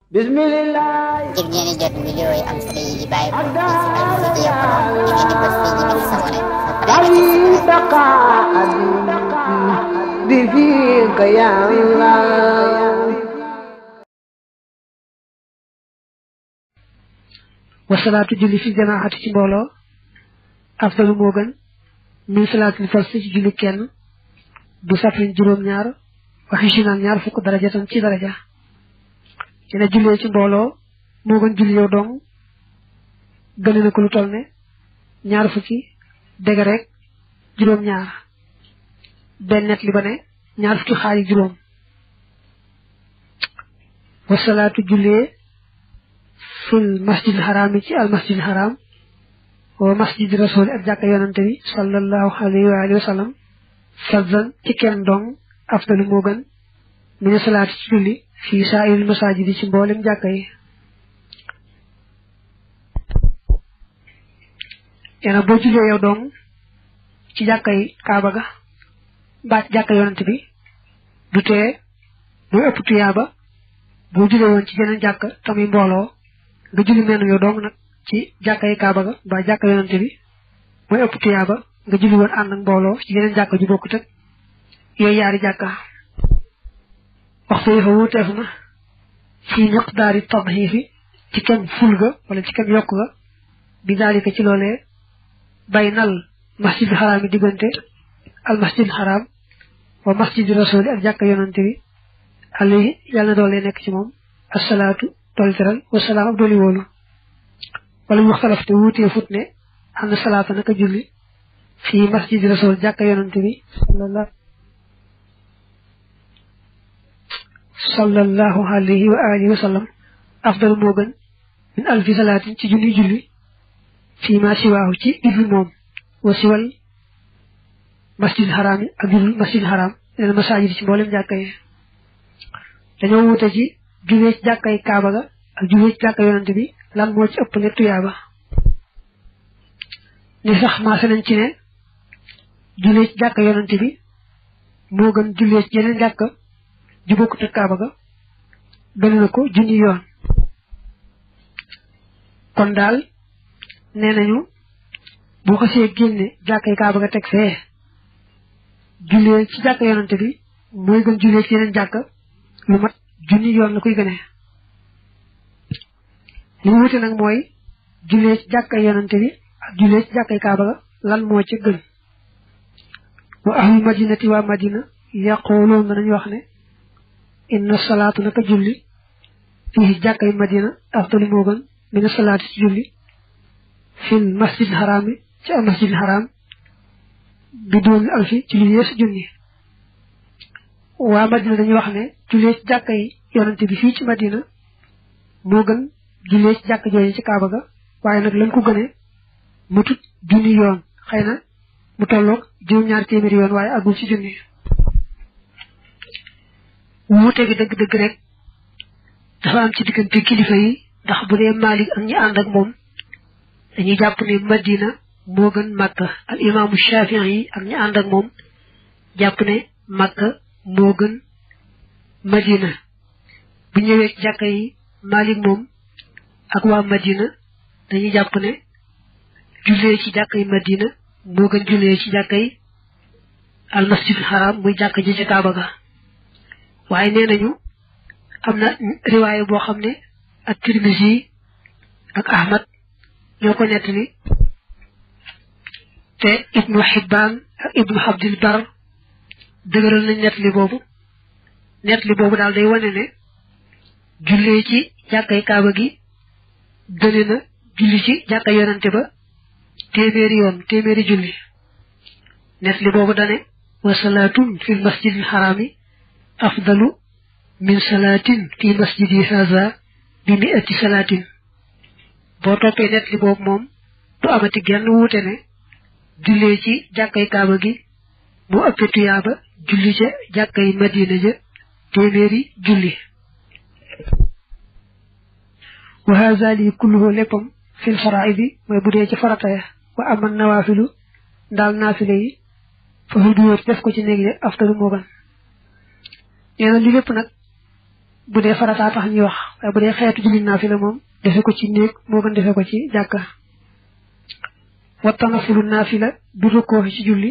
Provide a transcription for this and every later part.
Bismillah. ngir ngeen jot vidéo yi am solo yi bàyyi ko ci Al-Mouridiyyah Pro da ngeen di bës fii ñu bind s'abonné بفيك يا الله. wasalaatu julli fi jamaati ci mbooloo afdalu moo gën min salaatul fas ci julli kenn bu safin juróom-ñaar waxi si naan ñaar fukk daraja tan ci daraja ci ne jullee ci mbooloo moo gën julli yow dong gën na ko lu toll ne ñaar fukki dégg rek juróom-ñaar benn net li ba ne ñaar fukki xaaj juróom wasalaatu jullee fil masjidil haram ci al masjidil haram wa masjid rasul ak jàkka yonante bi sallallahu alayhi wa alihi wa sallam fadzan ci kenn dong afdalu moo gën min salaati ci julli fii saa'iril masaajidi ci mboolem jàkka yi yana boo jullee yow dong ci jàkka yi kaaba ga mbaa ci jàkka yonante bi du tee muy ëpp tuyaaba boo jullee woon ci jeneen jàkka tamuy mbooloo nga julli menn yow dong nag ci jàkka yi kaaba ga mbaa jàkka yonante bi mooy ëpp tuyaaba nga julli woon ànd ak mbooloo ci yeneen jàkka ju bokkut ak yooyu yaari jàkka waxtu yi fa wuuteef na ci miqdaari tadhiifi ci kem ful ga wala ci kem yokk ga bi daalika ci loolee baynal masjid xaraam yi diggante al masjid xaraam wa masjid rasuli ak jàkka yonante bi alayhi yàlla na doole nekk ci moom asalaatu dooli teral wasalaam ak dooli wóolu wala mu xalaf te wuutee fut ne am na salaata naka julli fii masjid rasul jàkka yonante bi sallallahu alayhi wa alihi wa sallam afdal moo gën min alfi salaatin ci junni julli fii ma siwaahu ci idul moom wa siwal masjid xaraam yi ak idul masjid xaraam leen masaajid ci mboolem jàkka yi dañoo wuute ci jullee ci jàkka yi kaaba ga ak jullee ci jàkka yonante bi lan moo ci ëpp ne tuyaaba ni sax maase nañ ci ne jullee ci jàkka yonante bi moo gën jullee ci yeneen jàkka ju bokkut ak kaaba ga gën na ko junni yoon kon daal nee nañu boo xasee génne jàkka yi kaaba ga teg fee jullee ci jàkka yonante bi mooy gën jullee ci yeneen jàkka lu mat junni yoon la koy gënee li mu wute nag mooy jullee ci jàkkay yonante bi ak jullee ci jàkkay kaaba ga lan moo ca gën wa ahlu madinati waa madina yaqooloon danañ wax ne inna salaatu naka julli fii jàkkay madina afdalu moo gën mina salaatu ci julli fil masjid haram yi ci al masjid haram bi doon alfi ci lu yeesu junni waa madina dañuy wax ne jullee ci jàkkay yonante bi fii ci madina moo gën jullee ci jàkk jooju ci kaaba ga waaye nag lañ ko gënee mu tut junni yoon xëy na mu tolloog juróom-ñaar téeméeri yoon waaye àggul ci junni wuute gi dëgg-dëgg rek dafa am ci diggante kilifa yi ndax bu dee Maalik ak ñi ànd ak moom dañuy jàpp ne Madina moo gën Makka al imaamu Shaafi'i yi ak ñi ànd ak moom jàpp ne Makka moo gën Madina bu ñëwee ci jàkka yi Maalik moom ak waa Madina dañuy jàpp ne jullee ci jàkka yi Madina moo gën jullee ci jàkka yi al masjidul haram muy jàkka ji ci Kaaba ga waaye nee nañu am na riwaaya boo xam ne ak Tirmisi ak Ahmad ñoo ko nettali te Ibnu Hibbaan ak Ibnu Abdil Bar dëgëral nañ nettali boobu daal day wane ne jullee ci jàkkay kaaba gi gëne na julli ci jàkka yonante ba téeméeri julli net li boobu dane wa salaatun fil masjidil harami afdalu min salaatin fi masjidi haza bi mi'ati salaatin boo toppee net li boobu moom du amati genn wuute ne jullee ci jàkkay kaaba gi moo ëppee tuyaaba julli ca jàkkay madina ja téeméeri julli wa haza li kulluhu léppam fil faraidi mooy bu dee ci farata ya wa aman nawaafilu ndaal naafile yi fa huduwóor def ko ci néeg yi aftalu moo gën nee na li lépp nag bu dee farata tax ñuy wax waaye bu dee xeetu julli naafila moom defe ko ci néeg moo gën defe ko ci jàkka wa tanafulu naafila bi rukkoo ci julli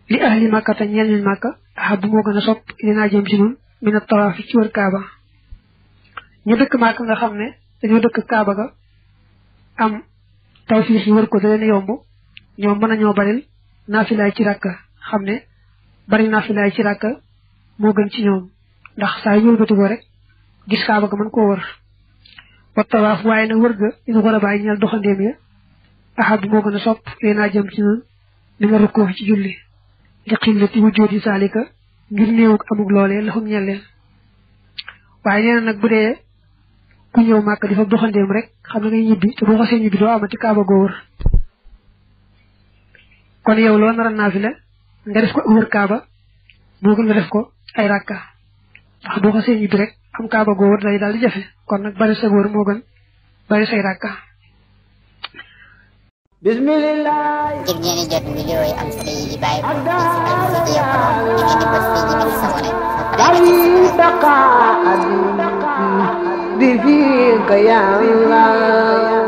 li ahli makka te ñeel ñuñ makka ahabu moo gën a sopp dinaa jëm ci nun mina tawaafi ci wër kaaba ñu dëkk makka nga xam ne dañoo dëkk kaaba ga am tawfiix yi wër ko da leen yomb ñoom mën nañoo baril naafilaay ci rakka xam ne bari naafilaay ci rakka moo gën ci ñoom ndax saa yu wëlbati ko rek gis kaaba ga mën koo wër wa tawaaf waaye nag wër ga ina ko la bàyyi ñeel doxandéem ya ahabu moo gën a sopp dinaa jëm ci nun ni nga rukkoo ci julli li xillati wujjooti saalika ngir néewug amug loolee laxum ñel leen waaye nee na nag bu dee ku ñëw màkk di fa doxandéem rek xam ne ngay ñibbi te boo xasee ñibbi doo amati kaaba goo wër kon yow loo nar a naafila nga def ko wër kaaba moo gën nga def ko ay rakka ndax boo xasee ñibbi rek am kaaba goo wër day daal di jafe kon nag bari sa wër moo gën bari say rakka bismillah ngir ngeen di jot vidéo yi am solo yi di bàyyi ko ci seen vidéo ngeen di bës fii ñu sabone bi fiika ya Allah